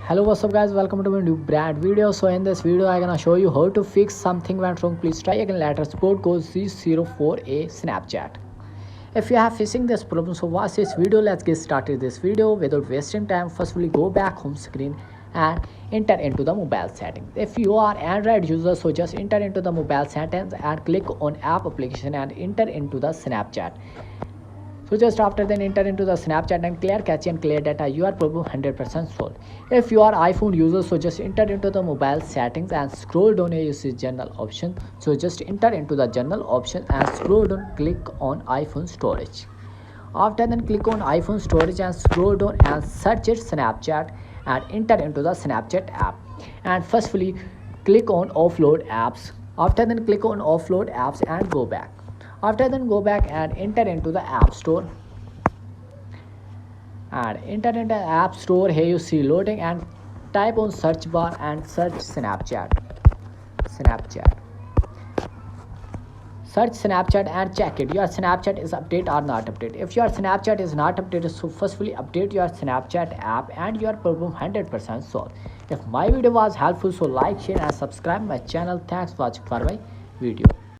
Hello, what's up guys, welcome to my new brand video. So in this video I'm gonna show you how to fix something went wrong. Please try again later. Support code C04A Snapchat. If you are facing this problem, so watch this video. Let's get started this video without wasting time. Firstly, go back home screen and enter into the mobile settings. If you are Android user, so just enter into the mobile settings and click on app application and enter into the Snapchat. So just after then enter into the Snapchat and clear cache and clear data, your problem 100% solved. If you are iPhone user, so just enter into the mobile settings and scroll down here you see general option. So just enter into the general option and scroll down, click on iPhone storage. After then click on iPhone storage and scroll down and search it Snapchat and enter into the Snapchat app. And firstly click on offload apps. After then click on offload apps and go back. After then go back and enter into the app store and enter into the app store. Here you see loading and type on search bar and search Snapchat. Search Snapchat and check it your Snapchat is updated or not updated. If your Snapchat is not updated, so firstly update your Snapchat app and your problem 100% solved. If my video was helpful, so like, share and subscribe my channel. Thanks for watching for my video.